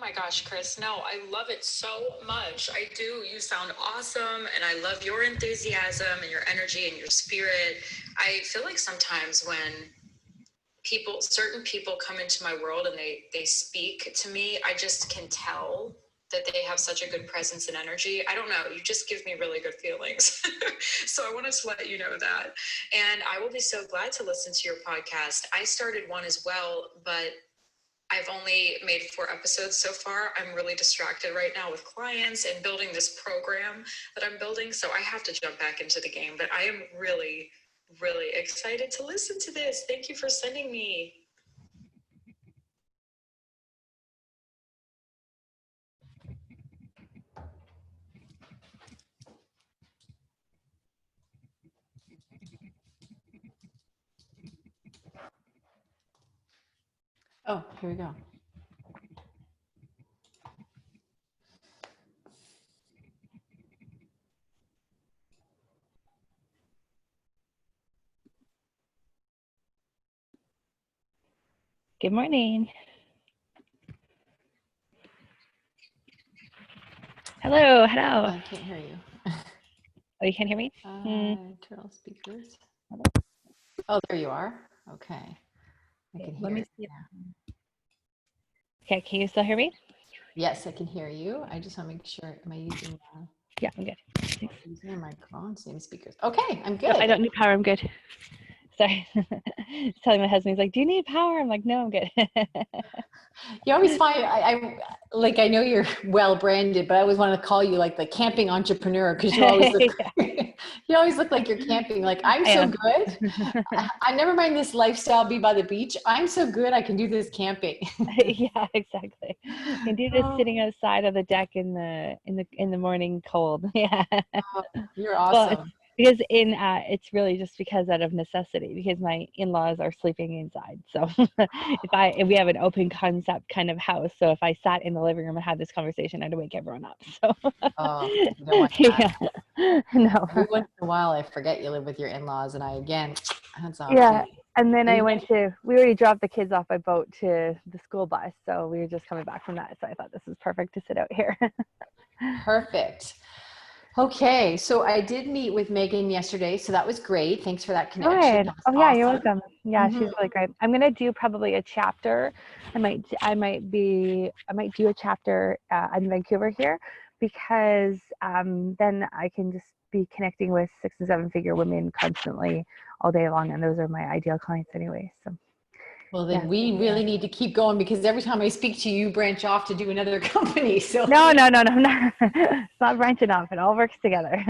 my gosh, Chris. No, I love it so much. I do. You sound awesome. And I love your enthusiasm and your energy and your spirit. I feel like sometimes when certain people come into my world and they speak to me, I just can tell that they have such a good presence and energy. I don't know, you just give me really good feelings. So I wanted to let you know that. And I will be so glad to listen to your podcast. I started one as well, but I've only made 4 episodes so far. I'm really distracted right now with clients and building this program that I'm building. So I have to jump back into the game, but I am really, really excited to listen to this. Thank you for sending me. Oh, here we go. Good morning. Hello. I can't hear you. Oh, you can't hear me? Turn on speakers. Oh, there you are. Okay. I can hear you now. Okay, can you still hear me? Yes, I can hear you. I just want to make sure. Am I using? Yeah, I'm good. Using a microphone, same speakers. Okay, I'm good. No, I don't need power. I'm good. Sorry. Telling my husband, he's like, "Do you need power?" I'm like, "No, I'm good." You always find I know you're well branded, but I always want to call you like the camping entrepreneur because you always look you always look like you're camping. Like, I'm so good. I never mind this lifestyle be by the beach. I'm so good I can do this camping. Yeah, exactly. I can do this sitting outside of the deck in the morning cold. Yeah. You're awesome. Well, because it's really just because out of necessity, because my in-laws are sleeping inside. So if we have an open concept kind of house, so if I sat in the living room and had this conversation, I'd wake everyone up. So you don't want that. Yeah. No. Every once in a while I forget you live with your in-laws, and hands off. Yeah. And then we already dropped the kids off by boat to the school bus. So we were just coming back from that. So I thought this was perfect to sit out here. Perfect. Okay, so I did meet with Megan yesterday, so that was great. Thanks for that connection. That Oh yeah, awesome. you're welcome. Yeah, she's really great. I'm gonna do probably a chapter. I might do a chapter in Vancouver here, because then I can just be connecting with 6 and 7 figure women constantly all day long, and those are my ideal clients anyway. So. Well, then we really need to keep going, because every time I speak to you, branch off to do another company. So no, it's not branching off. It all works together.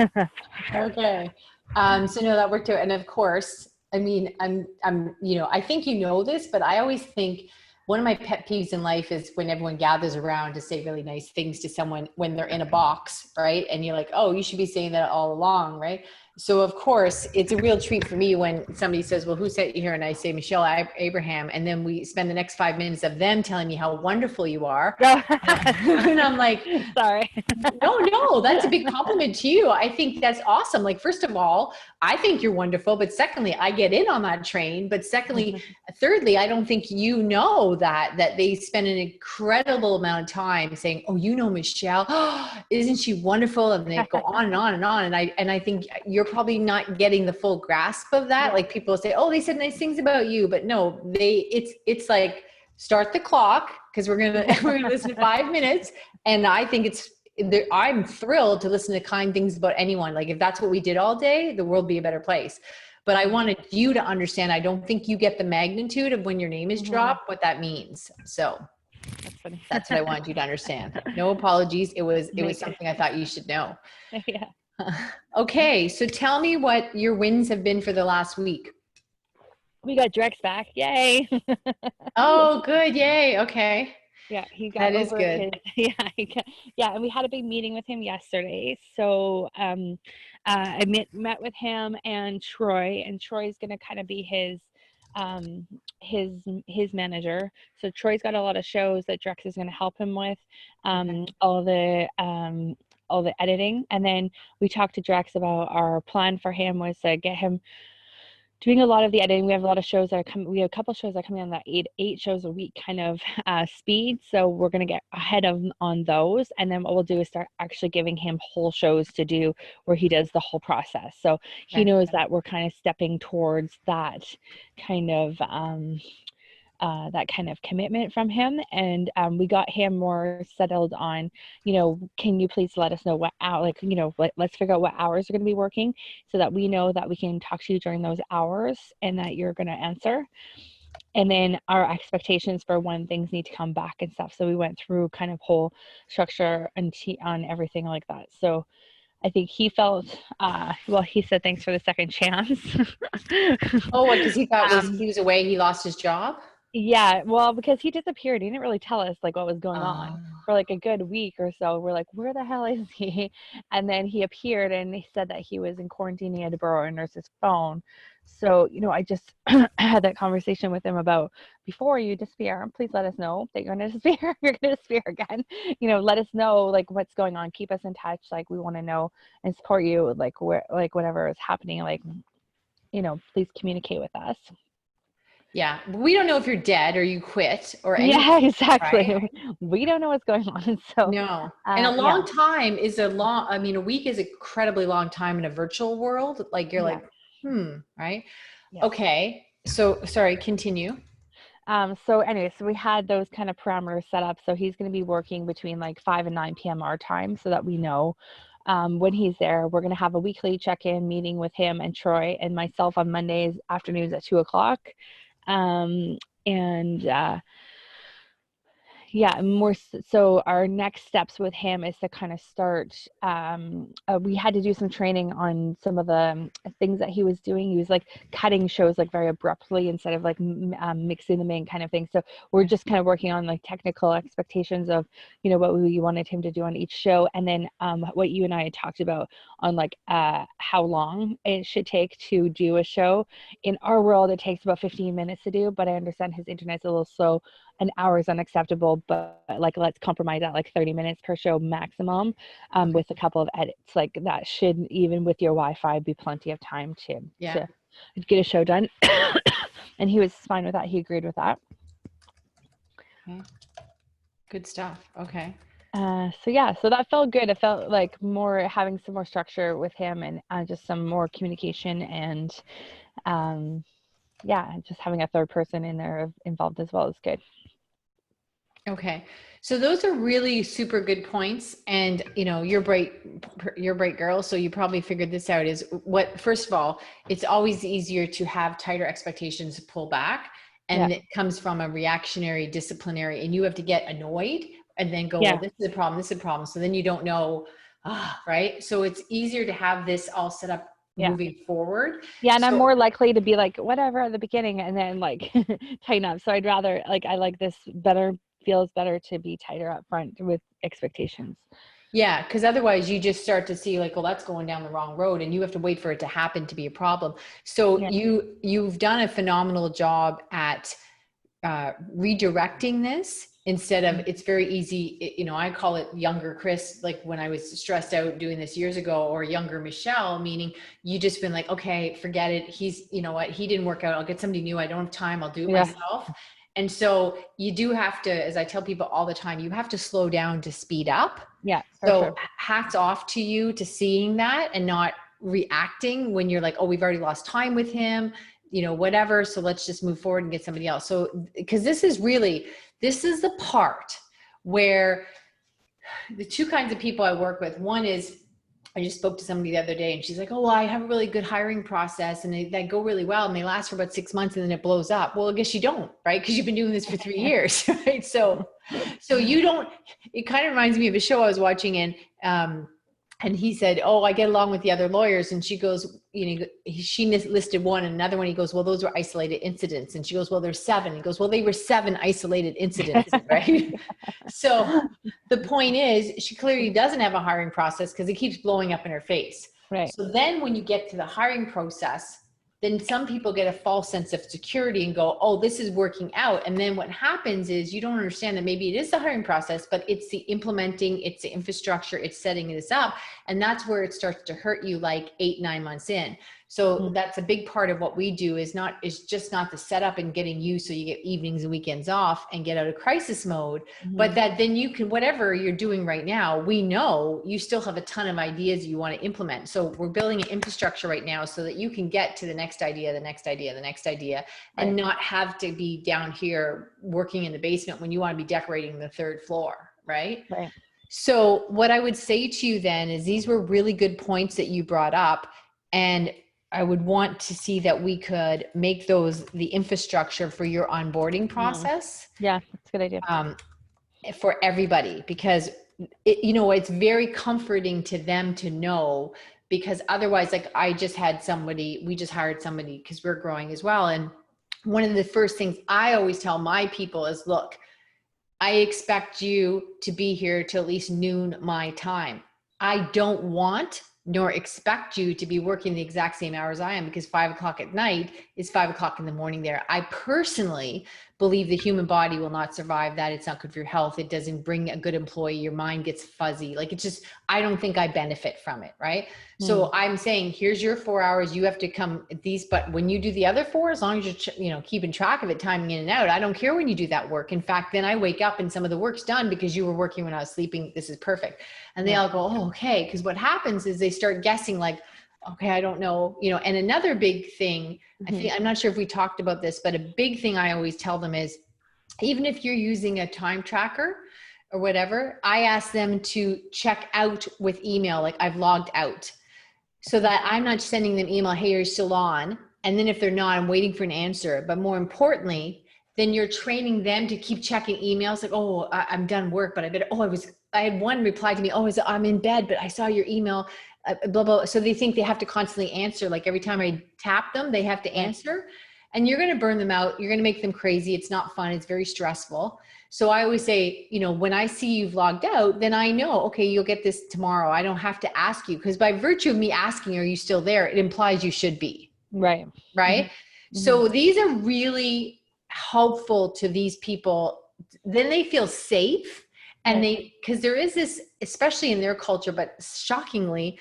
Okay. So no, that worked out. And of course, I mean, I think you know this, but I always think one of my pet peeves in life is when everyone gathers around to say really nice things to someone when they're in a box, right? And you're like, oh, you should be saying that all along, right? So of course, it's a real treat for me when somebody says, well, who sent you here? And I say, Michelle Abraham. And then we spend the next 5 minutes of them telling me how wonderful you are. And I'm like, sorry. No, that's a big compliment to you. I think that's awesome. Like, first of all, I think you're wonderful, but secondly, I get in on that train. But secondly, thirdly, I don't think you know that they spend an incredible amount of time saying, oh, you know, Michelle, isn't she wonderful? And they go on and on and on. And I think you're probably not getting the full grasp of that. Like, people say, oh, they said nice things about you, but no, it's like, start the clock, because we're gonna listen to 5 minutes. And I think I'm thrilled to listen to kind things about anyone. Like, if that's what we did all day, the world would be a better place. But I wanted you to understand, I don't think you get the magnitude of when your name is dropped, what that means. So that's funny. That's what I wanted you to understand. No apologies. It was something I thought you should know. Yeah. Okay. So tell me what your wins have been for the last week. We got Drex back. Yay. Oh, good. Yay. Okay. Yeah, he got that is good. And we had a big meeting with him yesterday. So I met with him and Troy, and Troy's going to kind of be his manager. So Troy's got a lot of shows that Drex is going to help him with, all the editing. And then we talked to Drex about our plan for him was to get him doing a lot of the editing. We have a lot of shows that are coming. We have a couple shows that are coming on that eight shows a week kind of speed. So we're going to get ahead of on those. And then what we'll do is start actually giving him whole shows to do where he does the whole process. So he knows that we're kind of stepping towards that kind of commitment from him. And we got him more settled on, can you please let us know what hour, let's figure out what hours you're going to be working so that we know that we can talk to you during those hours and that you're going to answer. And then our expectations for when things need to come back and stuff. So we went through kind of whole structure and on everything like that. So I think he felt, he said, thanks for the second chance. Oh, because he thought he was away, he lost his job? Yeah, well, because he disappeared. He didn't really tell us like what was going on for like a good week or so. We're like, where the hell is he? And then he appeared and he said that he was in quarantine. He had to borrow a nurse's phone. So, I just had that conversation with him about, before you disappear, please let us know that you're going to disappear. You're going to disappear again. Let us know like what's going on. Keep us in touch. Like we want to know and support you. Like where, like whatever is happening. Like, please communicate with us. Yeah. We don't know if you're dead or you quit or anything. Yeah, exactly. Right? We don't know what's going on. So no. And a long time is a week is an incredibly long time in a virtual world. Like you're like, right? Yeah. Okay. So sorry, continue. So anyway, so we had those kind of parameters set up. So he's going to be working between like 5 and 9 p.m. our time so that we know when he's there. We're going to have a weekly check-in meeting with him and Troy and myself on Mondays afternoons at 2:00. So our next steps with him is to kind of start, we had to do some training on some of the things that he was doing. He was like cutting shows like very abruptly instead of like mixing them in kind of thing. So we're just kind of working on like technical expectations of, what we wanted him to do on each show. And then what you and I had talked about on like how long it should take to do a show. In our world, it takes about 15 minutes to do, but I understand his internet's a little slow. An hour is unacceptable, but like let's compromise at like 30 minutes per show maximum with a couple of edits. Like that should, even with your Wi-Fi, be plenty of time to get a show done. And he was fine with that. He agreed with that. Okay. Good stuff. Okay. So that felt good. It felt like more having some more structure with him and just some more communication and just having a third person in there involved as well is good. Okay. So those are really super good points. And, you're a bright girl. So you probably figured this out first of all, it's always easier to have tighter expectations to pull back. And it comes from a reactionary, disciplinary, and you have to get annoyed and then go, well, this is a problem. This is a problem. So then you don't know, right? So it's easier to have this all set up moving forward. Yeah. And I'm more likely to be like, whatever at the beginning and then like tighten up. So I'd rather I like this better. Feels better to be tighter up front with expectations. Yeah, because otherwise you just start to see like, well, that's going down the wrong road and you have to wait for it to happen to be a problem. So you've done a phenomenal job at redirecting this instead of, it's very easy. I call it younger Chris, like when I was stressed out doing this years ago, or younger Michelle, meaning you just been like, okay, forget it. He's, he didn't work out. I'll get somebody new. I don't have time. I'll do it myself. And so you do have to, as I tell people all the time, you have to slow down to speed up. Yeah. So hats off to you to seeing that and not reacting when you're like, oh, we've already lost time with him, whatever. So let's just move forward and get somebody else. So, because this is the part where the two kinds of people I work with, one is, I just spoke to somebody the other day and she's like, oh, well, I have a really good hiring process and they go really well and they last for about 6 months and then it blows up. Well, I guess you don't, right? Because you've been doing this for 3 years, right? So you don't, it kind of reminds me of a show I was watching and he said, oh, I get along with the other lawyers. And she goes, she listed one and another one. He goes, well, those were isolated incidents. And she goes, well, there's 7. He goes, well, they were 7 isolated incidents, right? So the point is she clearly doesn't have a hiring process because it keeps blowing up in her face. Right. So then when you get to the hiring process, then some people get a false sense of security and go, oh, this is working out. And then what happens is you don't understand that maybe it is the hiring process, but it's the implementing, it's the infrastructure, it's setting this up. And that's where it starts to hurt you like 8-9 months in. So that's a big part of what we do is just not the setup and getting you so you get evenings and weekends off and get out of crisis mode, but that then you can, whatever you're doing right now, we know you still have a ton of ideas you want to implement. So we're building an infrastructure right now so that you can get to the next idea, the next idea, the next idea, and not have to be down here working in the basement when you want to be decorating the third floor, right? Right. So what I would say to you then is these were really good points that you brought up, and I would want to see that we could make those the infrastructure for your onboarding process. Yeah, that's a good idea. For everybody, because it's very comforting to them to know, because otherwise, like we just hired somebody because we're growing as well. And one of the first things I always tell my people is, look, I expect you to be here till at least noon my time. I don't want nor expect you to be working the exact same hours I am, because 5 o'clock at night is 5 o'clock in the morning there. I personally believe the human body will not survive that. It's not good for your health. It doesn't bring a good employee. Your mind gets fuzzy. Like, it's just, I don't think I benefit from it. Right. So I'm saying, here's your 4 hours. You have to come at these, but when you do the other 4, as long as you're, keeping track of it, timing in and out, I don't care when you do that work. In fact, then I wake up and some of the work's done because you were working when I was sleeping. This is perfect. And they all go, oh, okay. Because what happens is they start guessing, like, okay, I don't know, and another big thing, I'm not sure if we talked about this, but a big thing I always tell them is, even if you're using a time tracker or whatever, I ask them to check out with email, like I've logged out, so that I'm not sending them email, hey, you're still on. And then if they're not, I'm waiting for an answer. But more importantly, then you're training them to keep checking emails, like, oh, I'm done work, but I had one reply to me, oh, I'm in bed, but I saw your email, blah, blah. So they think they have to constantly answer. Like every time I tap them, they have to answer, and you're going to burn them out. You're going to make them crazy. It's not fun. It's very stressful. So I always say, when I see you've logged out, then I know, okay, you'll get this tomorrow. I don't have to ask you, because by virtue of me asking, are you still there? It implies you should be. Right. Right. So these are really helpful to these people. Then they feel safe. And because there is this, especially in their culture, but shockingly,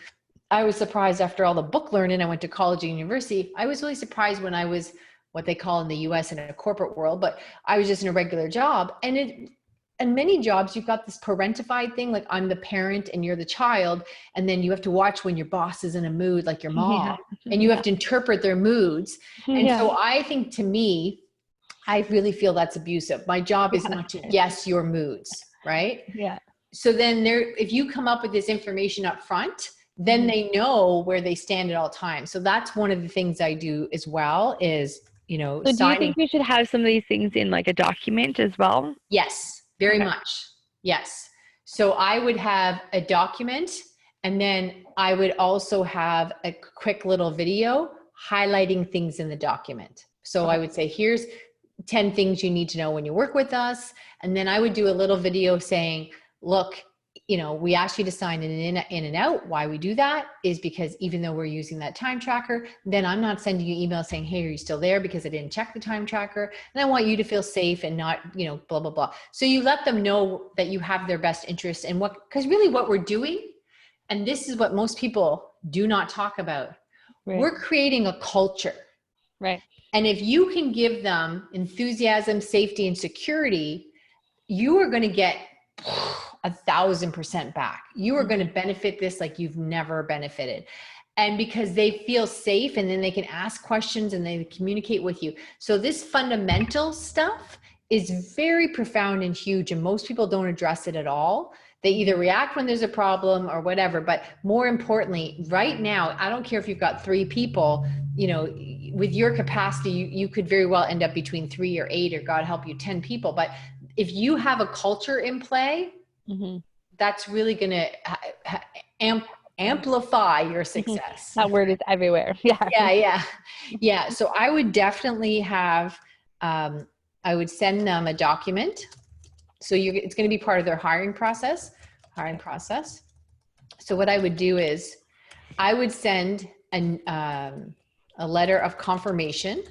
I was surprised after all the book learning. I went to college and university. I was really surprised when I was what they call in the US in a corporate world, but I was just in a regular job. And many jobs, you've got this parentified thing, like I'm the parent and you're the child. And then you have to watch when your boss is in a mood, like your mom, and you have to interpret their moods. And so I think, to me, I really feel that's abusive. My job is not to guess your moods. Right? Yeah. So then if you come up with this information up front, then they know where they stand at all times. So that's one of the things I do as well is, So do you think we should have some of these things in like a document as well? Yes, very much. Yes. So I would have a document, and then I would also have a quick little video highlighting things in the document. So I would say, here's 10 things you need to know when you work with us. And then I would do a little video saying, look, we asked you to sign in and out. Why we do that is because even though we're using that time tracker, then I'm not sending you emails saying, hey, are you still there? Because I didn't check the time tracker. And I want you to feel safe and not, blah, blah, blah. So you let them know that you have their best interests and because really what we're doing, and this is what most people do not talk about, we're creating a culture. Right. And if you can give them enthusiasm, safety, and security, you are going to get 1,000% back. You are going to benefit this like you've never benefited. And because they feel safe, and then they can ask questions and they communicate with you. So this fundamental stuff is very profound and huge, and most people don't address it at all. They either react when there's a problem or whatever, but more importantly, right now, I don't care if you've got 3 people, with your capacity, you could very well end up between 3 or 8, or God help you, 10 people. But if you have a culture in play, that's really going to amplify your success. That word is everywhere. Yeah. So I would definitely have, I would send them a document. So it's going to be part of their hiring process. So what I would do is I would send a letter of confirmation,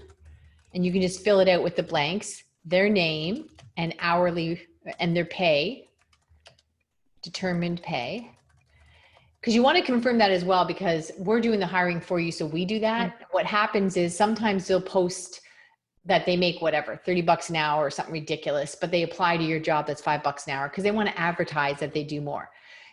and you can just fill it out with the blanks, their name and hourly and their pay, determined pay. because you want to confirm that as well, because we're doing the hiring for you. So we do that. What happens is sometimes they'll post that they make whatever, $30 an hour or something ridiculous, but they apply to your job that's $5 an hour because they want to advertise that they do more.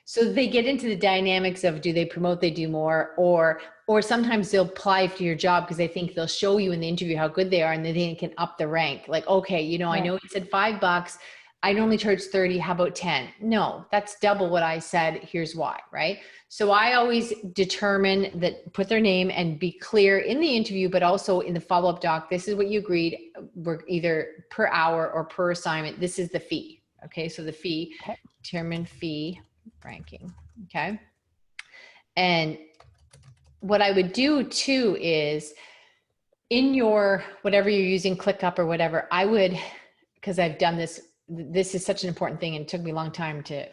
So they get into the dynamics of, do they promote they do more, or sometimes they'll apply for your job because they think they'll show you in the interview how good they are, and then they can up the rank. Like, okay, you know, I know it said $5. I normally charge 30. How about 10? No, that's double what I said. Here's why, right? So I always determine that, put their name and be clear in the interview, but also in the follow-up doc. This is what you agreed. We're either per hour or per assignment. This is the fee. Okay. So the fee, determine fee ranking. Okay. And what I would do too is in your, whatever you're using, ClickUp or whatever, I would, because I've done this, this is such an important thing, and it took me a long time to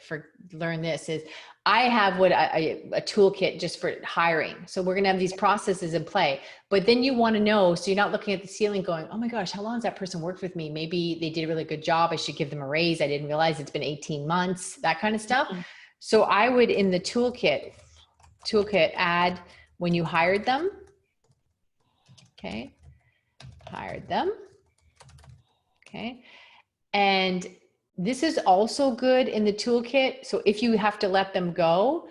learn this, is I have a toolkit just for hiring. So we're going to have these processes in play, but then you want to know, so you're not looking at the ceiling going, oh my gosh, how long has that person worked with me? Maybe they did a really good job. I should give them a raise. I didn't realize it's been 18 months, that kind of stuff. Mm-hmm. So I would, in the toolkit add when you hired them. Okay. Hired them. Okay. And this is also good in the toolkit. So if you have to let them go,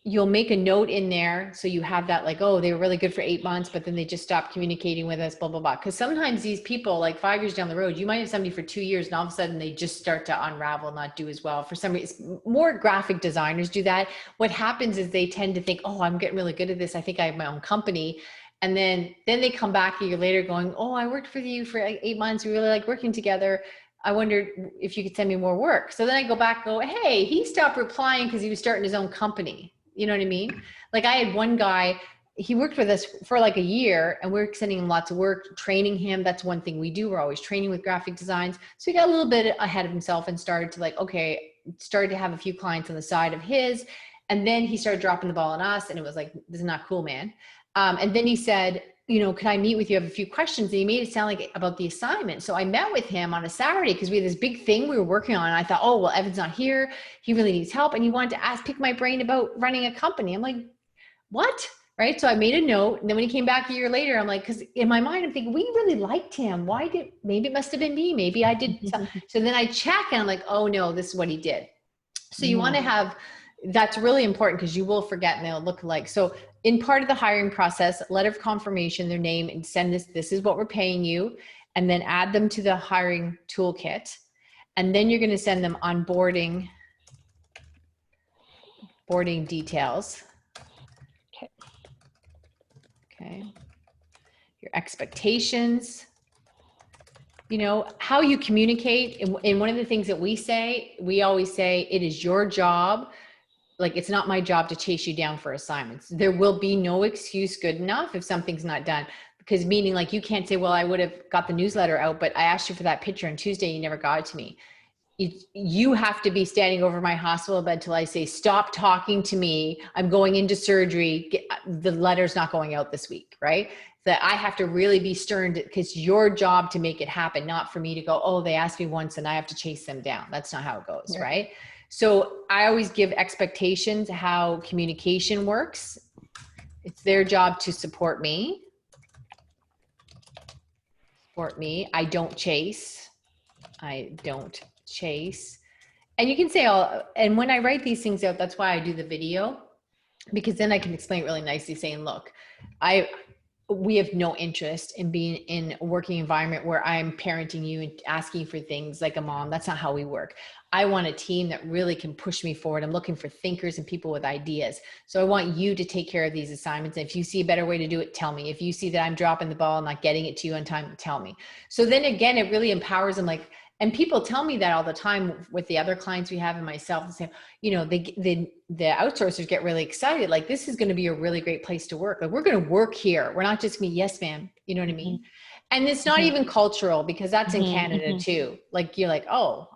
you'll make a note in there. So you have that, like, oh, they were really good for 8 months, but then they just stopped communicating with us, blah, blah, blah. Because sometimes these people, like 5 years down the road, you might have somebody for 2 years and all of a sudden they just start to unravel, not do as well. For some reason, more graphic designers do that. What happens is they tend to think, oh, I'm getting really good at this. I think I have my own company. And then they come back a year later going, oh, I worked for you for like 8 months. We really like working together. I wondered if you could send me more work. So then I go back and go, hey, he stopped replying because he was starting his own company. You know what I mean? Like I had one guy, he worked with us for like a year and we're sending him lots of work, training him. That's one thing we do. We're always training with graphic designs. So he got a little bit ahead of himself and started to like, okay, started to have a few clients on the side of his. And then he started dropping the ball on us. And it was like, this is not cool, man. And then he said, you know, can I meet with you? I have a few questions. And he made it sound like about the assignment. So I met with him on a Saturday because we had this big thing we were working on. And I thought, oh, well, Evan's not here. He really needs help. And he wanted to pick my brain about running a company. I'm like, what? Right. So I made a note. And then when he came back a year later, I'm like, because in my mind, I'm thinking, we really liked him. Maybe it must have been me. Maybe I did something. So then I check and I'm like, oh no, this is what he did. So you want to have, that's really important because you will forget and they'll look alike. So in part of the hiring process, letter of confirmation, their name, and send this is what we're paying you, and then add them to the hiring toolkit. And then you're going to send them onboarding details. Okay. Your expectations, you know, how you communicate. And one of the things that we always say, it is your job. Like, it's not my job to chase you down for assignments. There will be no excuse good enough if something's not done. Because meaning, like, you can't say, well, I would have got the newsletter out, but I asked you for that picture on Tuesday. You never got it to me. You have to be standing over my hospital bed till I say, stop talking to me. I'm going into surgery. The letter's not going out this week, right? That I have to really be stern because it's your job to make it happen, not for me to go, oh, they asked me once and I have to chase them down. That's not how it goes, yeah. Right? So I always give expectations, how communication works. It's their job to support me. I don't chase. And you can say, and when I write these things out, that's why I do the video, because then I can explain it really nicely saying, look, we have no interest in being in a working environment where I'm parenting you and asking for things like a mom. That's not how we work. I want a team that really can push me forward. I'm looking for thinkers and people with ideas. So I want you to take care of these assignments. And if you see a better way to do it, tell me. If you see that I'm dropping the ball and not getting it to you on time, tell me. So then again, it really empowers them. Like, and people tell me that all the time with the other clients we have and myself, and say, you know, the outsourcers get really excited. Like, this is going to be a really great place to work. Like, we're going to work here. We're not just going to be, yes, ma'am. You know what I mean? And it's not even cultural, because that's in Canada too. Like, you're like, oh,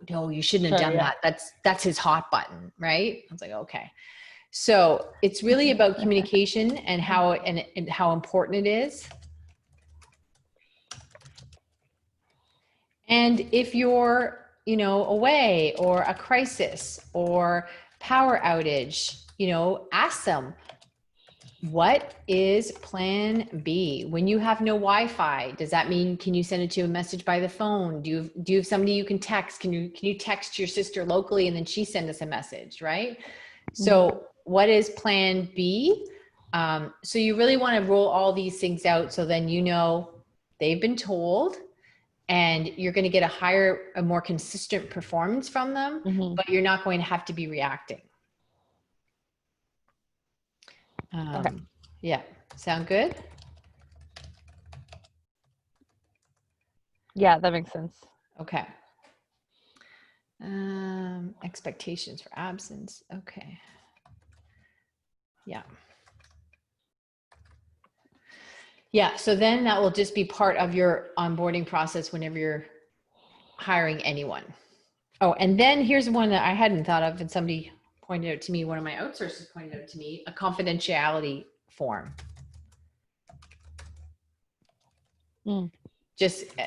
no, you shouldn't have done that. That's his hot button. Right. I was like, okay. So it's really about communication and how important it is. And if you're, you know, away or a crisis or power outage, ask them, what is plan B? When you have no Wi-Fi, does that mean, can you send it to a message by the phone? Do you have somebody you can text? Can you text your sister locally and then she send us a message, right? So what is plan B? So you really want to roll all these things out so then they've been told, and you're going to get a more consistent performance from them, but you're not going to have to be reacting. Okay. Yeah. Sound good? Yeah, that makes sense. Okay. Expectations for absence. Okay. Yeah. Yeah. So then that will just be part of your onboarding process whenever you're hiring anyone. Oh, and then here's one that I hadn't thought of, and somebody pointed out to me, one of my outsourcers pointed out to me, a confidentiality form. And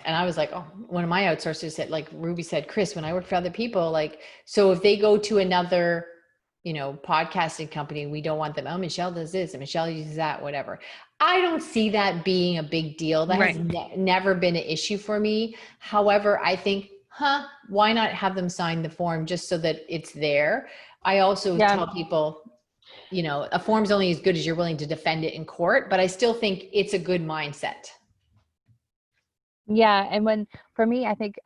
I was like, oh, one of my outsourcers said, like Ruby said, Chris, when I work for other people, like, so if they go to another, podcasting company, we don't want them. Oh, Michelle does this and Michelle uses that, whatever. I don't see that being a big deal. That has never been an issue for me. However, I think, why not have them sign the form just so that it's there? I also tell people, a form's only as good as you're willing to defend it in court, but I still think it's a good mindset. Yeah. And for me, I think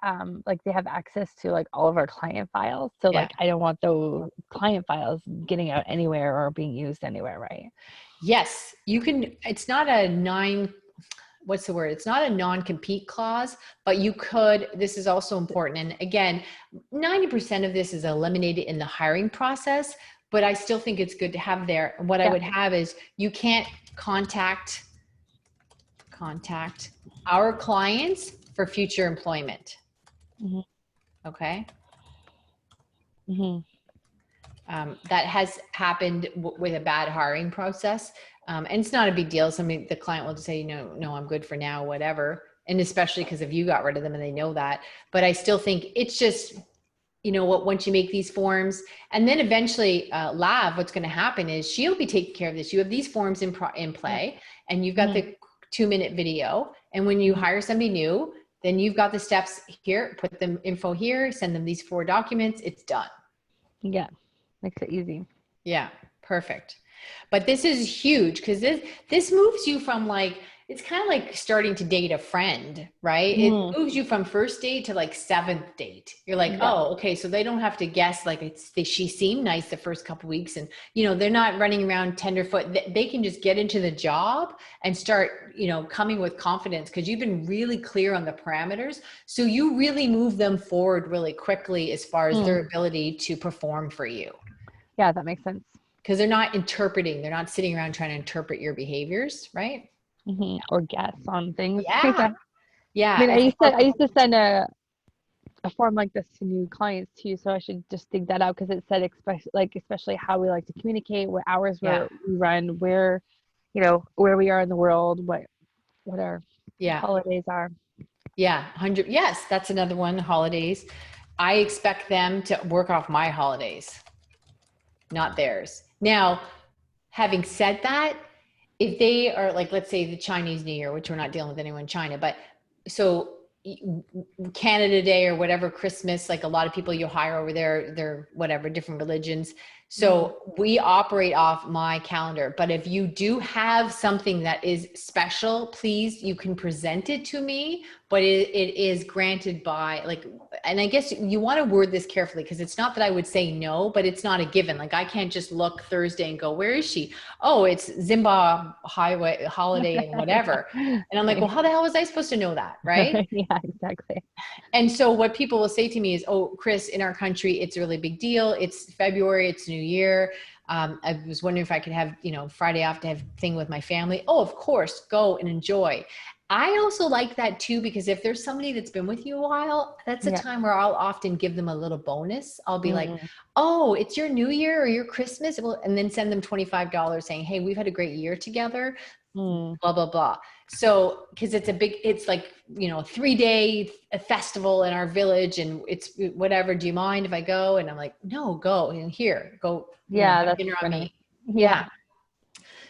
like they have access to like all of our client files. So like, I don't want those client files getting out anywhere or being used anywhere. Right. Yes. You can, it's not it's not a non-compete clause, but you could, this is also important. And again, 90% of this is eliminated in the hiring process, but I still think it's good to have there. What I would have is you can't contact our clients for future employment. Okay. That has happened with a bad hiring process. And it's not a big deal. The client will just say, no, I'm good for now, whatever. And especially because if you got rid of them and they know that, but I still think it's just, once you make these forms, and then eventually Lav, what's going to happen is she'll be taking care of this. You have these forms in play, and you've got the 2-minute video. And when you hire somebody new, then you've got the steps here, put them info here, send them these 4 documents. It's done. Yeah. Makes it easy. Yeah. Perfect. But this is huge because this moves you from it's kind of like starting to date a friend, right? It moves you from first date to 7th date. You're like, oh, okay. So they don't have to guess she seemed nice the first couple of weeks, and they're not running around tenderfoot. They can just get into the job and start, coming with confidence because you've been really clear on the parameters. So you really move them forward really quickly as far as their ability to perform for you. Yeah, that makes sense. Because they're not sitting around trying to interpret your behaviors, right? Or guess on things. Yeah. I mean, I used to send a form like this to new clients too, so I should just dig that out because it said especially how we like to communicate, what hours we run, where we are in the world, what our holidays are. Yeah, 100. Yes, that's another one. Holidays. I expect them to work off my holidays, not theirs. Now, having said that, if they are let's say the Chinese New Year, which we're not dealing with anyone in China, but so Canada Day or whatever, Christmas, a lot of people you hire over there, they're whatever, different religions. So we operate off my calendar, but if you do have something that is special, please, you can present it to me, but it is granted by and I guess you want to word this carefully because it's not that I would say no, but it's not a given. I can't just look Thursday and go, where is she? Oh, it's Zimbabwe holiday and whatever. And I'm like, well, how the hell was I supposed to know that? Right? Yeah, exactly. And so what people will say to me is, oh, Chris, in our country, it's a really big deal. It's February, it's New Year. I was wondering if I could have, Friday off to have a thing with my family. Oh, of course, go and enjoy. I also like that too, because if there's somebody that's been with you a while, that's a time where I'll often give them a little bonus. I'll be like, oh, it's your New Year or your Christmas. And then send them $25 saying, hey, we've had a great year together. Mm. blah, blah, blah. So, cause it's like, 3-day festival in our village and it's whatever. Do you mind if I go? And I'm like, no, go and go, Yeah, have that's dinner on funny. me. Yeah.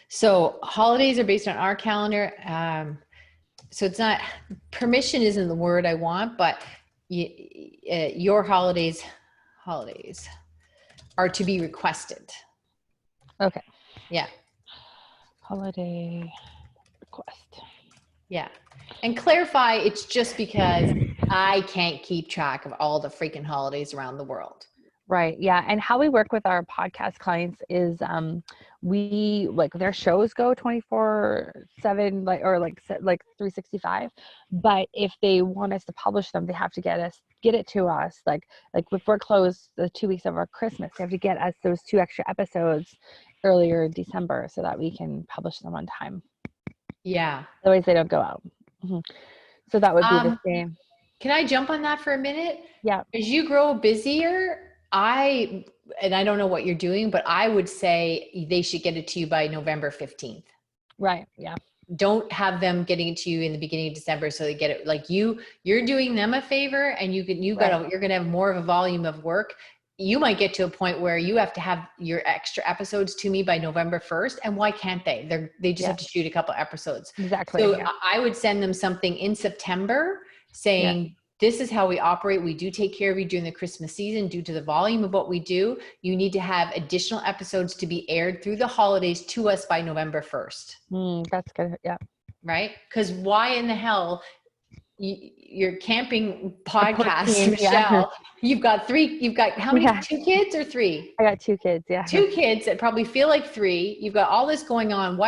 So holidays are based on our calendar. So it's not, permission isn't the word I want, but your holidays are to be requested. Okay. Yeah. Holiday request. Yeah. And clarify, it's just because I can't keep track of all the freaking holidays around the world. Right. Yeah. And how we work with our podcast clients is we like their shows go 24/7 like 365. But if they want us to publish them, they have to get it to us. Like if we're closed the 2 weeks of our Christmas, they have to get us those 2 extra episodes earlier in December so that we can publish them on time. Yeah. Otherwise they don't go out. Mm-hmm. So that would be the same. Can I jump on that for a minute? Yeah. As you grow busier, I don't know what you're doing, but I would say they should get it to you by November 15th. Right. Yeah. Don't have them getting it to you in the beginning of December so they get it like you're doing them a favor and you're going to have more of a volume of work. You might get to a point where you have to have your extra episodes to me by November 1st. And why can't they? They just have to shoot a couple episodes. Exactly. So I would send them something in September saying, this is how we operate. We do take care of you during the Christmas season due to the volume of what we do. You need to have additional episodes to be aired through the holidays to us by November 1st. That's good. Yeah. Right? Because why in the hell your camping podcast, Michelle, you've got how many, 2 kids or 3? I got 2 kids. Yeah. 2 kids that probably feel like 3. You've got all this going on.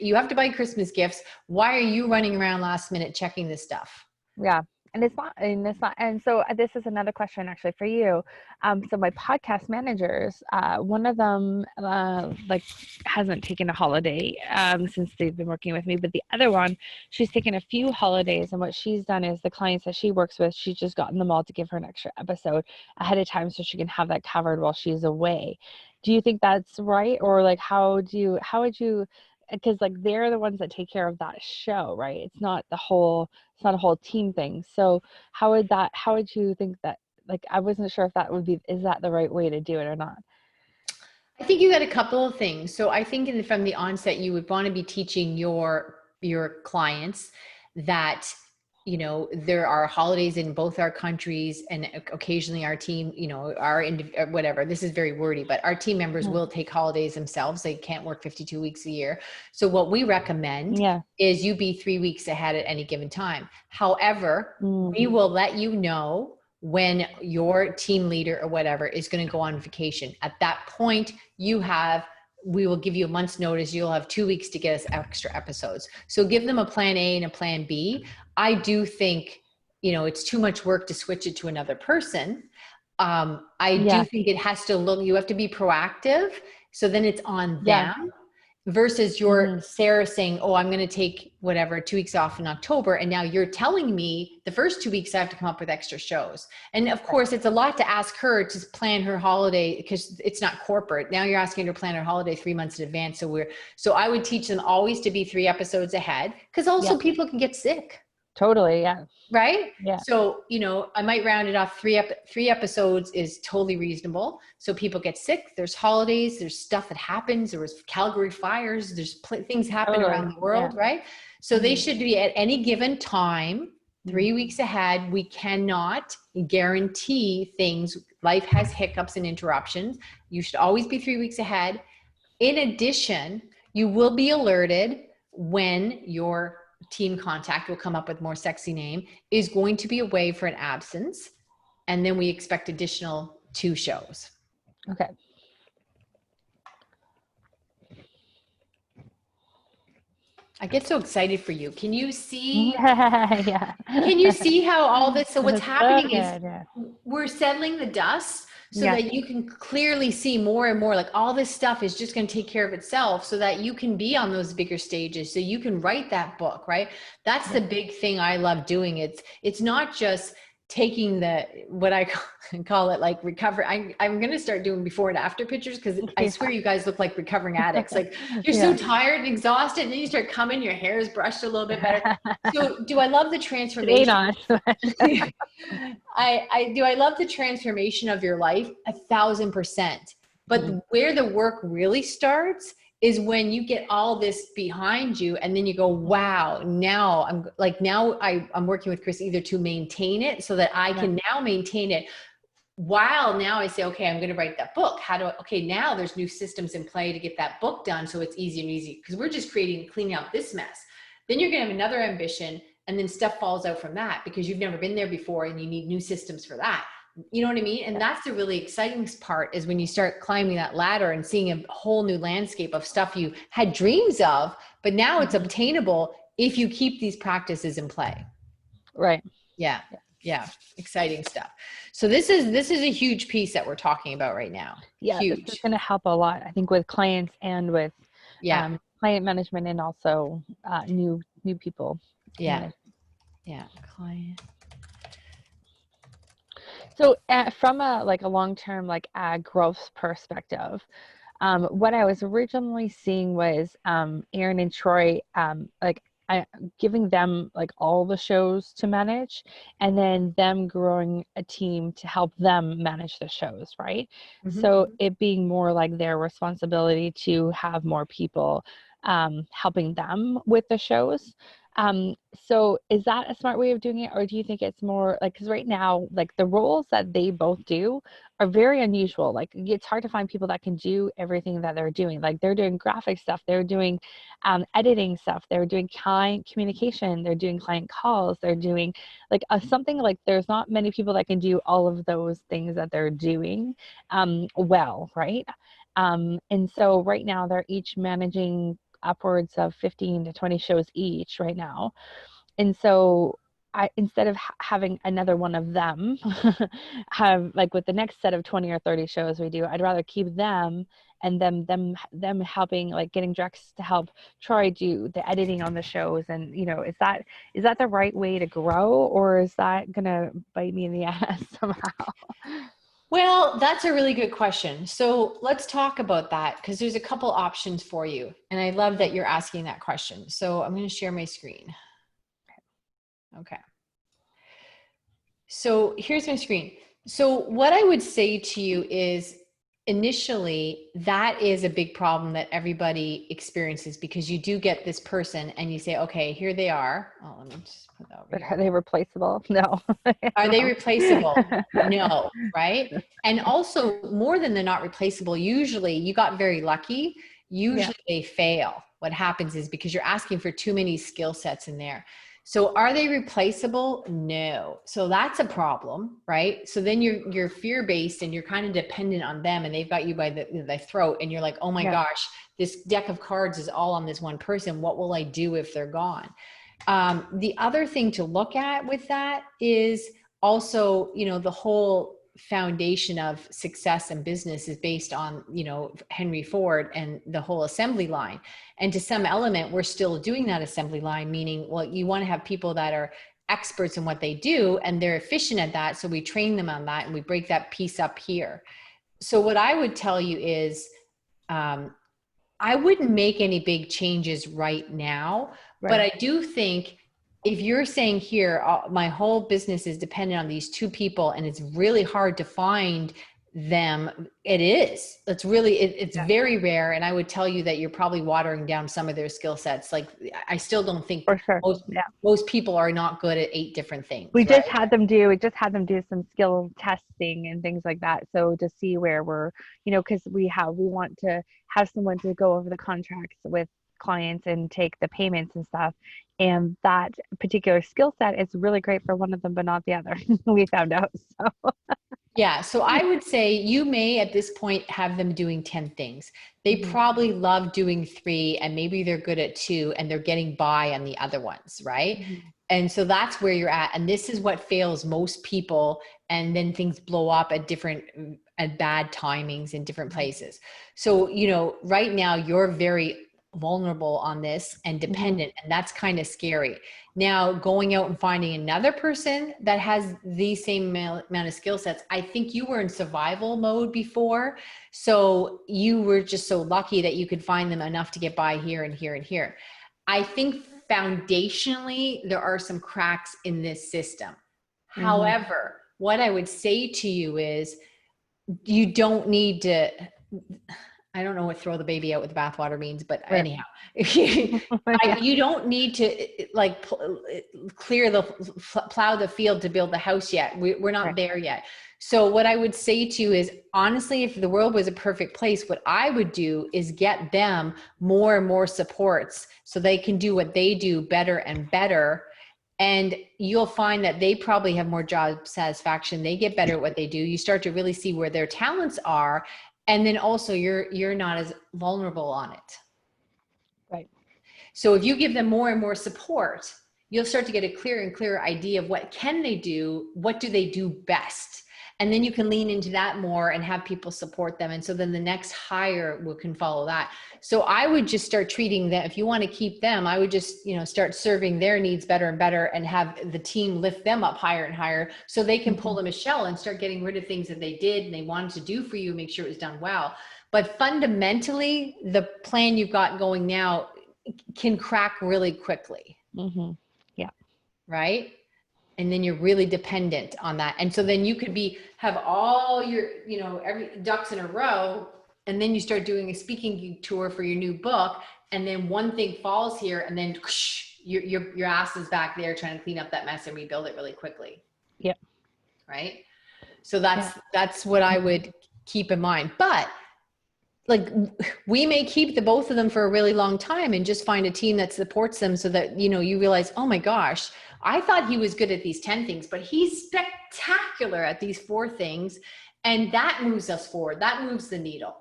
You have to buy Christmas gifts. Why are you running around last minute checking this stuff? Yeah. And so this is another question actually for you. So my podcast managers, one of them hasn't taken a holiday since they've been working with me, but the other one, she's taken a few holidays, and what she's done is the clients that she works with, she's just gotten them all to give her an extra episode ahead of time so she can have that covered while she's away. Do you think that's right? Or like how would you, because like they're the ones that take care of that show, right? It's not a whole team thing. So how would you think that, like, I wasn't sure if is that the right way to do it or not? I think you got a couple of things. So I think from the onset, you would want to be teaching your clients that, there are holidays in both our countries, and occasionally our team, whatever, this is very wordy, but our team members will take holidays themselves. They can't work 52 weeks a year. So what we recommend is you be 3 weeks ahead at any given time. However, we will let you know when your team leader or whatever is going to go on vacation. At that point, we will give you a month's notice. You'll have 2 weeks to get us extra episodes. So give them a plan A and a plan B. I do think, it's too much work to switch it to another person. I do think it has to you have to be proactive. So then it's on them versus Sarah saying, oh, I'm going to take 2 weeks off in October. And now you're telling me the first 2 weeks I have to come up with extra shows. And of course it's a lot to ask her to plan her holiday because it's not corporate. Now you're asking her to plan her holiday 3 months in advance. So I would teach them always to be 3 episodes ahead, because also people can get sick. Totally. Yeah. Right. Yeah. So, I might round it off. 3 episodes is totally reasonable. So people get sick. There's holidays. There's stuff that happens. There was Calgary fires. There's things happen around the world. Right. So they should be at any given time, 3 weeks ahead. We cannot guarantee things. Life has hiccups and interruptions. You should always be 3 weeks ahead. In addition, you will be alerted when your team contact, will come up with more sexy name, is going to be away for an absence. And then we expect additional 2 shows. Okay. I get so excited for you. Can you see? Yeah. Can you see how all this? So what's happening is we're settling the dust so that you can clearly see more and more, like all this stuff is just going to take care of itself so that you can be on those bigger stages. So you can write that book, right? That's the big thing I love doing. It's not just taking what I call it like recover. I'm going to start doing before and after pictures, because I swear you guys look like recovering addicts. Like you're so tired and exhausted, and then you start coming, your hair is brushed a little bit better. So do I love the transformation? I love the transformation of your life 1,000%. But where the work really starts is when you get all this behind you, and then you go, wow, now I'm working with Chris either to maintain it so that I can now maintain it, while now I say, okay, I'm going to write that book. Now there's new systems in play to get that book done. So it's easy, because we're just cleaning out this mess. Then you're going to have another ambition, and then stuff falls out from that because you've never been there before and you need new systems for that. You know what I mean? And that's the really exciting part, is when you start climbing that ladder and seeing a whole new landscape of stuff you had dreams of, but now it's obtainable if you keep these practices in play. Right. Yeah. Yeah. Exciting stuff. So this is a huge piece that we're talking about right now. Yeah. Huge. This is going to help a lot, I think, with clients and with client management, and also new people. Yeah. Yeah. Client. So from a long-term growth perspective, what I was originally seeing was Aaron and Troy giving them all the shows to manage, and then them growing a team to help them manage the shows, right? Mm-hmm. So it being more like their responsibility to have more people helping them with the shows. So is that a smart way of doing it, or do you think it's more because right now, the roles that they both do are very unusual. It's hard to find people that can do everything that they're doing. They're doing graphic stuff, they're doing editing stuff, they're doing client communication, they're doing client calls, they're doing something there's not many people that can do all of those things that they're doing well, right? And so right now they're each managing upwards of 15 to 20 shows each right now. And so instead of having another one of them have with the next set of 20 or 30 shows we do, I'd rather keep them and them helping, getting Drex to help Troy do the editing on the shows. And, is that the right way to grow, or is that going to bite me in the ass somehow? Well, that's a really good question. So let's talk about that, because there's a couple options for you. And I love that you're asking that question. So I'm going to share my screen. Okay. So here's my screen. So what I would say to you is, initially, that is a big problem that everybody experiences, because you do get this person and you say, okay, here they are. Oh, let me just put that over But here. are they replaceable? No. Are they replaceable? No, right? And also, more than they're not replaceable, usually you got very lucky. Usually they fail. What happens is because you're asking for too many skill sets in there. So are they replaceable? No. So that's a problem, right? So then you're fear-based and you're kind of dependent on them, and they've got you by the throat, and you're like, oh my gosh, this deck of cards is all on this one person. What will I do if they're gone? The other thing to look at with that is also, the whole foundation of success and business is based on, Henry Ford and the whole assembly line. And to some element, we're still doing that assembly line, meaning, well, you want to have people that are experts in what they do and they're efficient at that. So we train them on that and we break that piece up here. So what I would tell you is, I wouldn't make any big changes right now, but I do think if you're saying here, my whole business is dependent on these two people and it's really hard to find them, it's very rare. And I would tell you that you're probably watering down some of their skill sets. I still don't think most people are not good at 8 different things. We just had them do some skill testing and things like that. So to see where we're, because we want to have someone to go over the contracts with clients and take the payments and stuff. And that particular skill set is really great for one of them, but not the other. We found out. So. Yeah. So I would say you may at this point have them doing 10 things. They probably love doing 3 and maybe they're good at 2 and they're getting by on the other ones. Right. Mm-hmm. And so that's where you're at. And this is what fails most people. And then things blow up at bad timings in different places. So, right now you're very vulnerable on this and dependent, and that's kind of scary. Now, going out and finding another person that has the same amount of skill sets, I think you were in survival mode before, so you were just so lucky that you could find them enough to get by here and here and here. I think foundationally, there are some cracks in this system. However, what I would say to you is, you don't need to, I don't know what throw the baby out with the bathwater means, but anyhow, you don't need to like plow the field to build the house yet. We're not there yet. So what I would say to you is, honestly, if the world was a perfect place, what I would do is get them more and more supports so they can do what they do better and better. And you'll find that they probably have more job satisfaction. They get better at what they do. You start to really see where their talents are. And then also you're not as vulnerable on it. Right. So if you give them more and more support, you'll start to get a clearer and clearer idea of what can they do, what do they do best. And then you can lean into that more and have people support them. And so then the next hire can follow that. So I would just start treating them, if you want to keep them, I would just, start serving their needs better and better and have the team lift them up higher and higher so they can pull them a shell and start getting rid of things that they did and they wanted to do for you, make sure it was done well. But fundamentally, the plan you've got going now can crack really quickly. Yeah. Right? And then you're really dependent on that. And so then you could have all your, every ducks in a row, and then you start doing a speaking tour for your new book. And then one thing falls here and then your ass is back there trying to clean up that mess and rebuild it really quickly. Yep. Right. So that's what I would keep in mind. But like, we may keep the both of them for a really long time and just find a team that supports them so that, you realize, oh my gosh, I thought he was good at these 10 things, but he's spectacular at these 4 things. And that moves us forward. That moves the needle.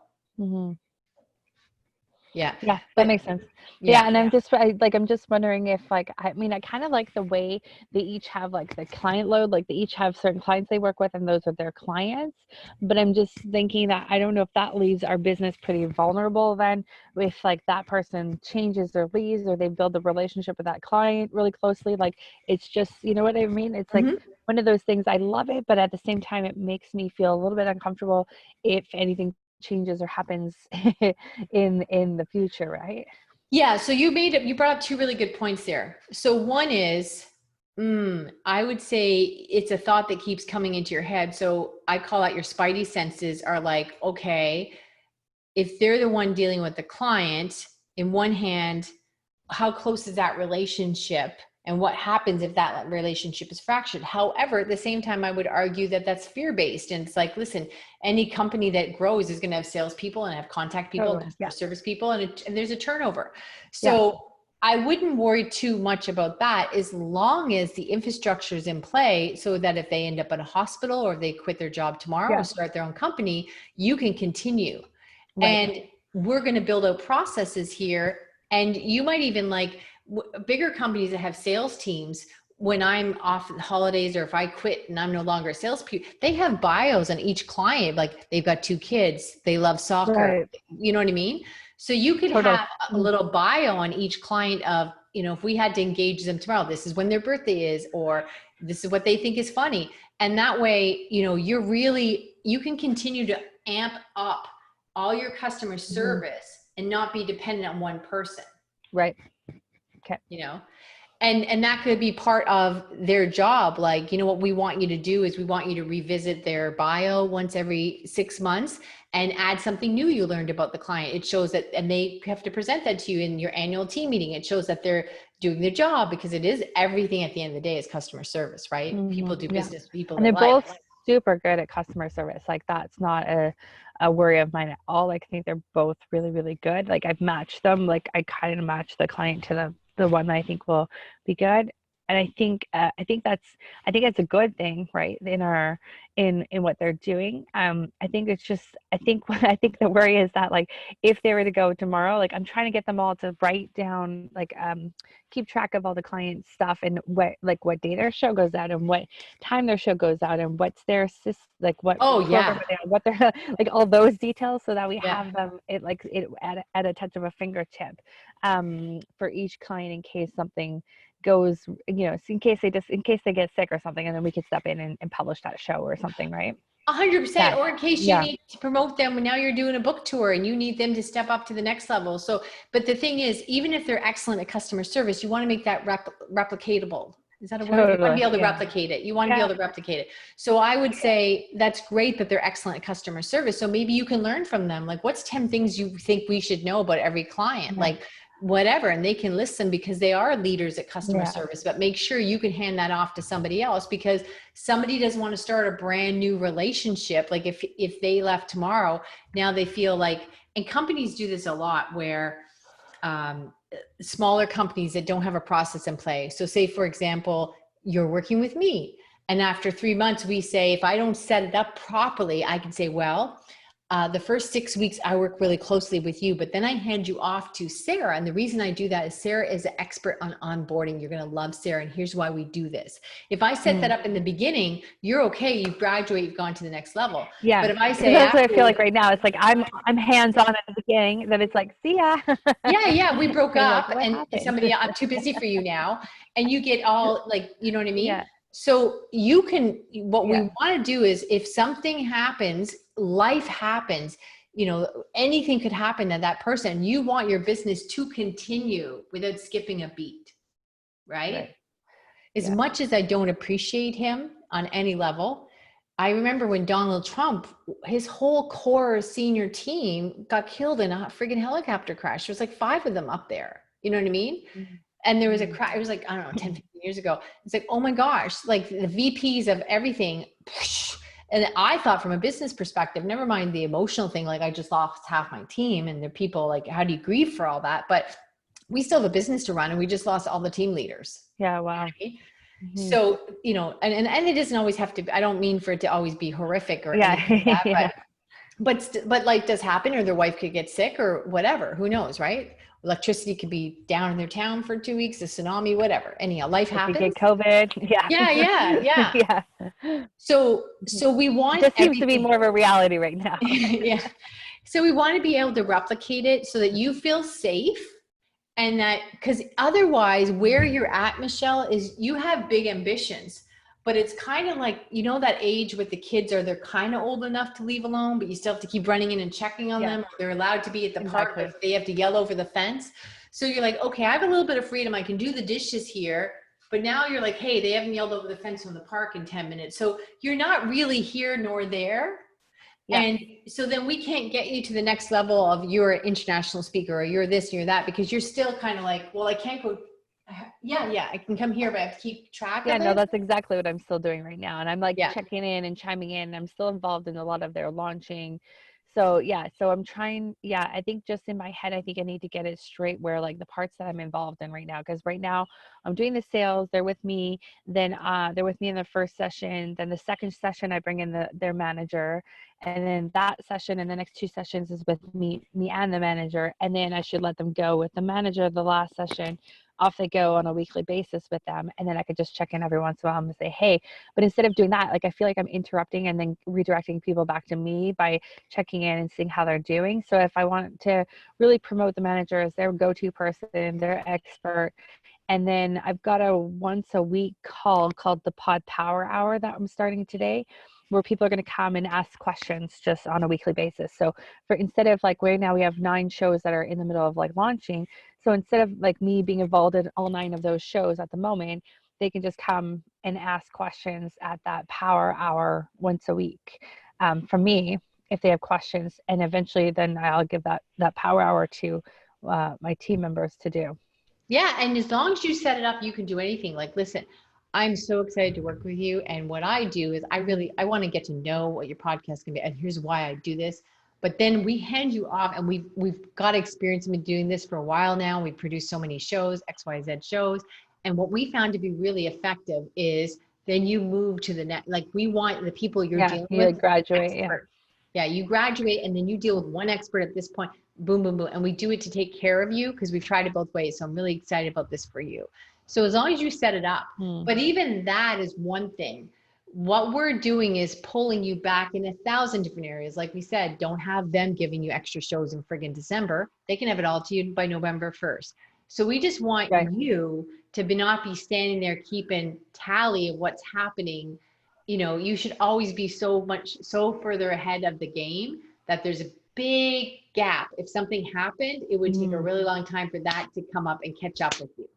Yeah. Yeah, that makes sense. Yeah. And I'm just wondering if I kind of like the way they each have like the client load, like they each have certain clients they work with and those are their clients. But I'm just thinking that I don't know if that leaves our business pretty vulnerable then if like that person changes or leaves or they build a relationship with that client really closely. Like it's just, you know what I mean? It's like one of those things, I love it, but at the same time, it makes me feel a little bit uncomfortable if anything changes or happens in the future, right? Yeah. So you brought up 2 really good points there. So one is, I would say it's a thought that keeps coming into your head. So I call out your spidey senses are like, okay, if they're the one dealing with the client, in one hand, how close is that relationship? And what happens if that relationship is fractured? However, at the same time, I would argue that that's fear-based. And it's like, listen, any company that grows is going to have salespeople and have contact people, customer service people, and there's a turnover. So I wouldn't worry too much about that as long as the infrastructure is in play so that if they end up in a hospital or if they quit their job tomorrow or start their own company, you can continue. Right. And we're going to build out processes here. And you might even bigger companies that have sales teams, when I'm off on holidays or if I quit and I'm no longer a salesperson, they have bios on each client. Like they've got 2 kids, they love soccer. Right. You know what I mean? So you could have a little bio on each client of, if we had to engage them tomorrow, this is when their birthday is, or this is what they think is funny. And that way, you can continue to amp up all your customer service and not be dependent on one person. Right. Okay. And that could be part of their job. Like, what we want you to do is we want you to revisit their bio once every 6 months and add something new you learned about the client. It shows that, and they have to present that to you in your annual team meeting. It shows that they're doing their job, because it is everything at the end of the day is customer service, right? People do business, people. And they're both super good at customer service. Like that's not a worry of mine at all. Like I think they're both really, really good. Like I've matched them. Like I kind of match the client to the one I think will be good. I think that's a good thing, right? In what they're doing. I think it's just, I think the worry is that like, if they were to go tomorrow, like I'm trying to get them all to write down, like, keep track of all the client stuff and what day their show goes out and what time their show goes out and what's their like what Oh program yeah. are they on, what they're like, all those details, so that we Yeah. have them it at a touch of a fingertip, for each client, in case something goes, in case they get sick or something, and then we could step in and publish that show or something, right? 100%. Yeah. Or in case you Yeah. need to promote them when now you're doing a book tour and you need them to step up to the next level. So, but the thing is, even if they're excellent at customer service, you want to make that replicatable. Is that a word? You want to be able to replicate it. You want to be able to replicate it. So I would say that's great that they're excellent at customer service. So maybe you can learn from them. Like, what's 10 things you think we should know about every client? Like, whatever, and they can listen because they are leaders at customer service. But make sure you can hand that off to somebody else, because somebody doesn't want to start a brand new relationship. Like if they left tomorrow, now they feel like, and companies do this a lot, where smaller companies that don't have a process in place. So say, for example, you're working with me, and after 3 months, we say, if I don't set it up properly, I can say, well, the first 6 weeks, I work really closely with you, but then I hand you off to Sarah. And the reason I do that is Sarah is an expert on onboarding. You're going to love Sarah. And here's why we do this. If I set that up in the beginning, you're okay. You graduate, you've gone to the next level. Yeah. But if I say, that's what I feel like right now. It's like, I'm hands-on at the beginning, then it's like, see ya. yeah, we broke up, like, and happened? somebody, I'm too busy for you now. And you get all like, you know what I mean? Yeah. So you can, what we want to do is, if something happens, life happens, anything could happen to that person. You want your business to continue without skipping a beat, right? As much as I don't appreciate him on any level, I remember when Donald Trump, his whole core senior team got killed in a friggin' helicopter crash. There was like 5 of them up there. You know what I mean? Mm-hmm. And there was a crash. It was like, I don't know, 10, 15 years ago. It's like, oh my gosh, like the VPs of everything. And I thought, from a business perspective, never mind the emotional thing, like I just lost half my team, and the people, like, how do you grieve for all that? But we still have a business to run, and we just lost all the team leaders. Yeah. Wow. So, and it doesn't always have to, I don't mean for it to always be horrific or anything like that, but like, does happen, or their wife could get sick or whatever, who knows, right? Electricity could be down in their town for 2 weeks, a tsunami, whatever. Anyhow, life happens. Get COVID. Yeah. So we want, it just seems to be more of a reality right now. Yeah. So we want to be able to replicate it so that you feel safe. And that, because otherwise, where you're at, Michelle, is you have big ambitions, but it's kind of like, that age with the kids, are they're kind of old enough to leave alone, but you still have to keep running in and checking on them. They're allowed to be at the park, but they have to yell over the fence. So you're like, okay, I have a little bit of freedom. I can do the dishes here. But now you're like, hey, they haven't yelled over the fence from the park in 10 minutes. So you're not really here nor there. And so then we can't get you to the next level of you're an international speaker, or you're this, you're that, because you're still kind of like, well, I can't go. Yeah, I can come here, but I have to keep track of it. No, that's exactly what I'm still doing right now. And I'm like checking in and chiming in. I'm still involved in a lot of their launching. So I'm trying, I think just in my head, I think I need to get it straight where, like, the parts that I'm involved in right now, because right now I'm doing the sales, they're with me, then they're with me in the first session, then the second session I bring in their manager, and then that session and the next 2 sessions is with me and the manager, and then I should let them go with the manager the last session. Off they go on a weekly basis with them, and then I could just check in every once in a while and say, hey. But instead of doing that, like, I feel like I'm interrupting and then redirecting people back to me by checking in and seeing how they're doing. So if I want to really promote the manager as their go-to person, their expert, and then I've got a once a week call called the Pod Power Hour that I'm starting today, where people are going to come and ask questions just on a weekly basis. So instead of, like, right now we have 9 shows that are in the middle of, like, launching. So instead of, like, me being involved in all 9 of those shows at the moment, they can just come and ask questions at that Power Hour once a week from me if they have questions. And eventually then I'll give that Power Hour to my team members to do. Yeah. And as long as you set it up, you can do anything. Like, listen, I'm so excited to work with you. And what I do is I want to get to know what your podcast can be. And here's why I do this. But then we hand you off, and we've got experience in doing this for a while now. We've produced so many shows, XYZ shows. And what we found to be really effective is then you move to the next, like we want the people you're dealing you with. like graduate. Expert. Yeah, you graduate and then you deal with one expert at this point, boom, boom, boom. And we do it to take care of you because we've tried it both ways. So I'm really excited about this for you. So as long as you set it up, but even that is one thing. What we're doing is pulling you back in 1,000 different areas. Like we said, don't have them giving you extra shows in friggin' December. They can have it all to you by November 1st. So we just want you to not be standing there keeping tally of what's happening. You know, you should always be so further ahead of the game that there's a big gap. If something happened, it would take a really long time for that to come up and catch up with you.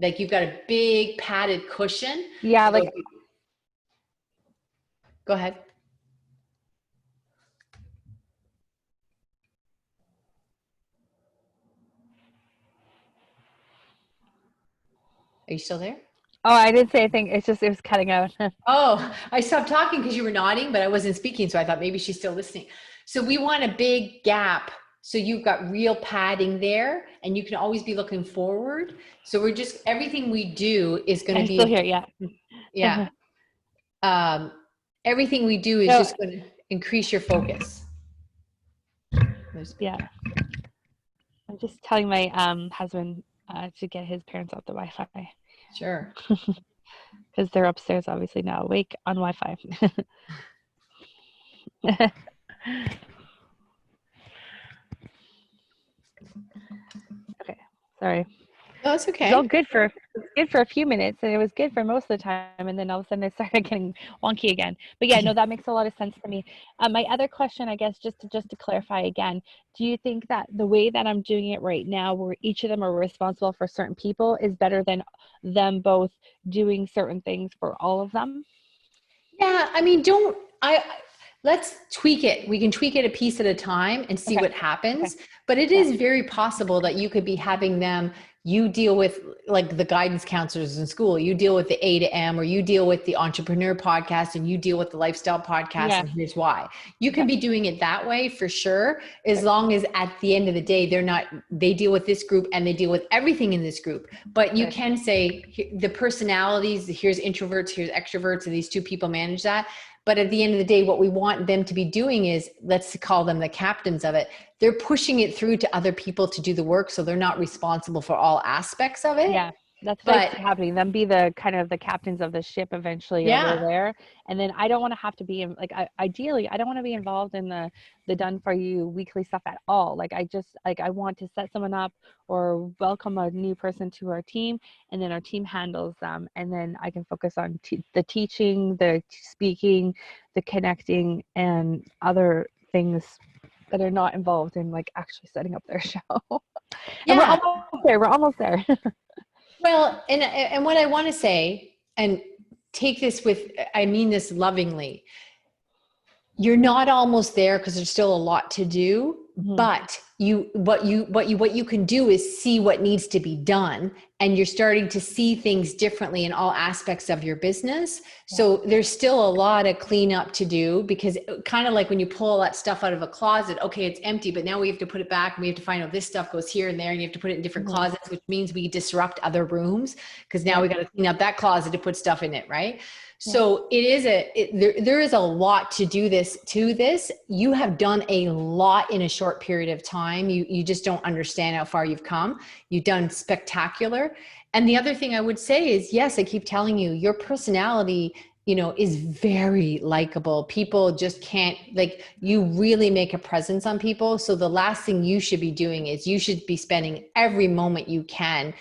Like you've got a big padded cushion. Yeah, like go ahead. Are you still there? Oh, I didn't say anything. It's just, it was cutting out. Oh, I stopped talking because you were nodding, but I wasn't speaking. So I thought maybe she's still listening. So we want a big gap. So you've got real padding there and you can always be looking forward. So we're just, everything we do is going to be still here. Yeah. Yeah. Everything we do is just going to increase your focus. Yeah. I'm just telling my husband to get his parents off the Wi-Fi. Sure. Because they're upstairs, obviously now awake on Wi-Fi. Okay, sorry. No, it's okay. It was all good for a few minutes, and it was good for most of the time, and then all of a sudden it started getting wonky again. But yeah, no, that makes a lot of sense to me. My other question, I guess, just to clarify again, do you think that the way that I'm doing it right now, where each of them are responsible for certain people, is better than them both doing certain things for all of them? Yeah, I mean, let's tweak it. We can tweak it a piece at a time and see what happens. But it is very possible that you could be having them, you deal with like the guidance counselors in school, you deal with the A to M, or you deal with the entrepreneur podcast and you deal with the lifestyle podcast. And here's why. You can be doing it that way for sure. As long as at the end of the day, they deal with this group and they deal with everything in this group. But you can say the personalities, here's introverts, here's extroverts, and these two people manage that. But at the end of the day, what we want them to be doing is, let's call them the captains of it. They're pushing it through to other people to do the work. So they're not responsible for all aspects of it. Yeah. That's what's happening. Them be the kind of the captains of the ship eventually over there. And then I don't want to have to be in, like, ideally, I don't want to be involved in the done for you weekly stuff at all. Like, I want to set someone up or welcome a new person to our team, and then our team handles them. And then I can focus on the teaching, the speaking, the connecting, and other things that are not involved in like actually setting up their show. And we're almost there. Well, and what I want to say, and take this with, I mean this lovingly, you're not almost there because there's still a lot to do, but what you can do is see what needs to be done, and you're starting to see things differently in all aspects of your business. So there's still a lot of cleanup to do, because kind of like when you pull all that stuff out of a closet, okay, it's empty, but now we have to put it back and we have to find out this stuff goes here and there, and you have to put it in different closets, which means we disrupt other rooms because now we got to clean up that closet to put stuff in it, right? So there is a lot to do to this. You have done a lot in a short period of time. You just don't understand how far you've come. You've done spectacular. And the other thing I would say is, yes, I keep telling you, your personality, is very likable. People just can't, like, you really make a presence on people. So the last thing you should be doing is you should be spending every moment you can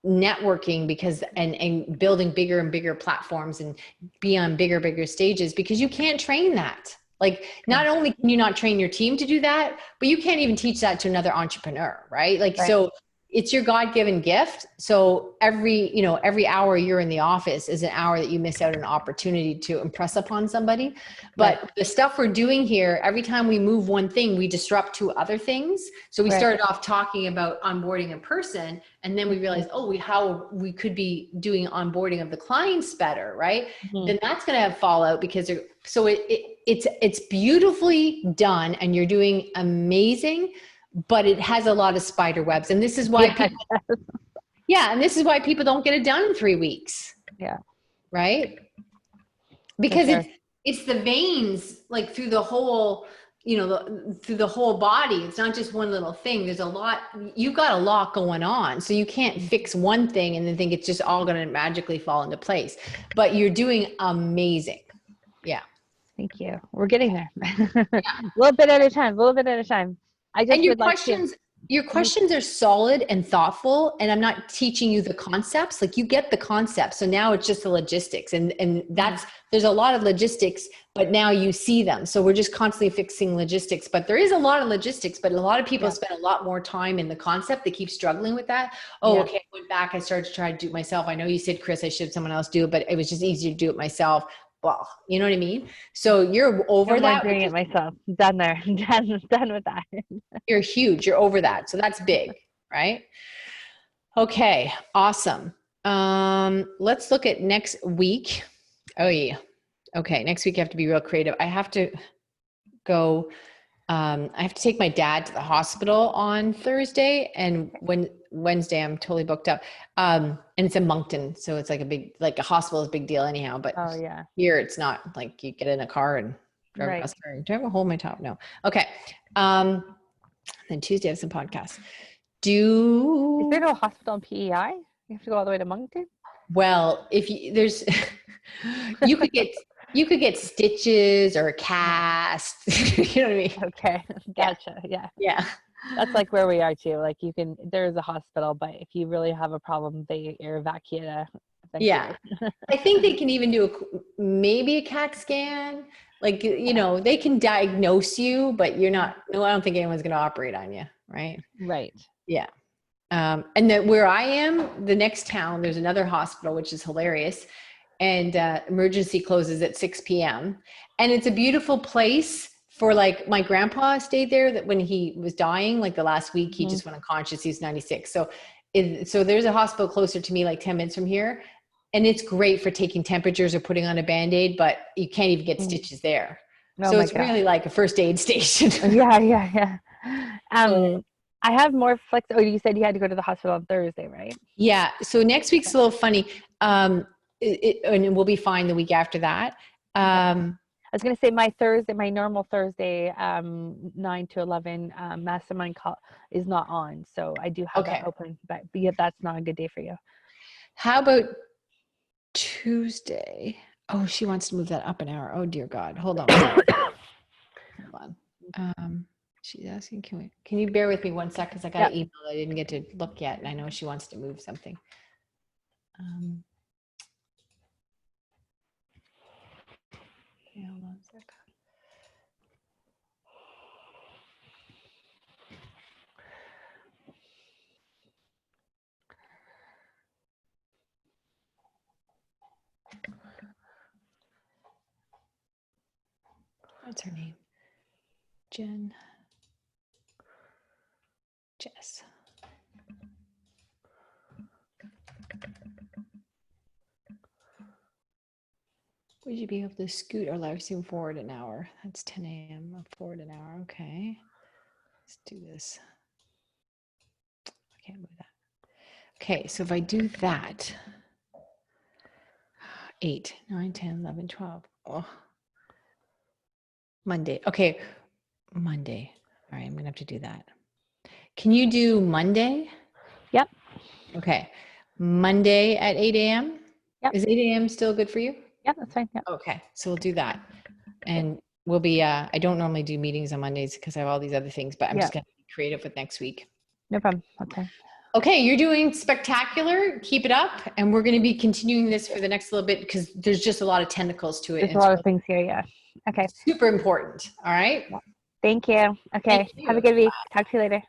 networking, because and building bigger and bigger platforms and be on bigger stages, because you can't train that. Like, not only can you not train your team to do that, but you can't even teach that to another entrepreneur, right? Like, so it's your God-given gift. So every hour you're in the office is an hour that you miss out on an opportunity to impress upon somebody. But the stuff we're doing here, every time we move one thing, we disrupt two other things. So we started off talking about onboarding a person, and then we realized, how we could be doing onboarding of the clients better, right? Then that's going to have fallout, because it's beautifully done and you're doing amazing, but it has a lot of spider webs. And this is why Yeah. And this is why people don't get it done in 3 weeks. Yeah. Right. Because sure. it's the veins like through the whole, through the whole body. It's not just one little thing. There's a lot, you've got a lot going on. So you can't fix one thing and then think it's just all going to magically fall into place, but you're doing amazing. Yeah. Thank you. We're getting there. A little bit at a time, I just And your would like to. Your questions are solid and thoughtful, and I'm not teaching you the concepts. Like, you get the concepts. So now it's just the logistics, and there's a lot of logistics, but now you see them. So we're just constantly fixing logistics, but there is a lot of logistics, but a lot of people spend a lot more time in the concept. They keep struggling with that. Okay. I went back. I started to try to do it myself. I know you said, Chris, I should have someone else do it, but it was just easier to do it myself. Well, you know what I mean? So you're over that. I'm doing it myself. Done there. Done with that. You're huge. You're over that. So that's big, right? Okay. Awesome. Let's look at next week. Oh yeah. Okay. Next week I have to be real creative. I have to go, I have to take my dad to the hospital on Thursday, and Wednesday I'm totally booked up. And it's in Moncton. So it's like a hospital is a big deal anyhow, but here it's not. Like, you get in a car and drive across. Do I have a hole in my top? No. Okay. Then Tuesday I have some podcasts. Is there no hospital in PEI? You have to go all the way to Moncton? Well, you could get stitches or a cast. You know what I mean? Okay. Gotcha. Yeah. That's like where we are too. Like, there's a hospital, but if you really have a problem, they evacuate to Yeah. I think they can even do maybe a CAT scan. Like, they can diagnose you, but I don't think anyone's going to operate on you. Right. Right. Yeah. And then where I am, the next town, there's another hospital, which is hilarious. And emergency closes at 6 p.m. And it's a beautiful place for, like, my grandpa stayed there that when he was dying, like the last week, he just went unconscious. He's 96. So there's a hospital closer to me, like 10 minutes from here. And it's great for taking temperatures or putting on a Band-Aid, but you can't even get stitches there. So it's really like a first aid station. Yeah. I have more flex. Oh, you said you had to go to the hospital on Thursday, right? Yeah. So next week's a little funny. And we'll be fine the week after that. I was going to say my normal Thursday, 9 to 11 mastermind call is not on. So I do have that open, but yeah, that's not a good day for you. How about Tuesday? Oh, she wants to move that up an hour. Oh, dear God. Hold on. Hold on. She's asking, can you bear with me 1 second? Because I got an email I didn't get to look yet, and I know she wants to move something. Okay, hold on a sec. What's her name? Jess. Would you be able to scoot our live stream forward an hour? That's 10 a.m. Forward an hour. Okay. Let's do this. I can't move that. Okay. So if I do that, 8, 9, 10, 11, 12. Oh. Monday. Okay. Monday. All right. I'm going to have to do that. Can you do Monday? Yep. Okay. Monday at 8 a.m.? Yep. Is 8 a.m. still good for you? Yeah, that's fine. Yeah. Okay. So we'll do that. And we'll be, I don't normally do meetings on Mondays because I have all these other things, but I'm just going to be creative with next week. No problem. Okay. Okay. You're doing spectacular. Keep it up. And we're going to be continuing this for the next little bit because there's just a lot of tentacles to it. There's a lot of things here. Yeah. Okay. Super important. All right. Thank you. Okay. Have a good week. Talk to you later.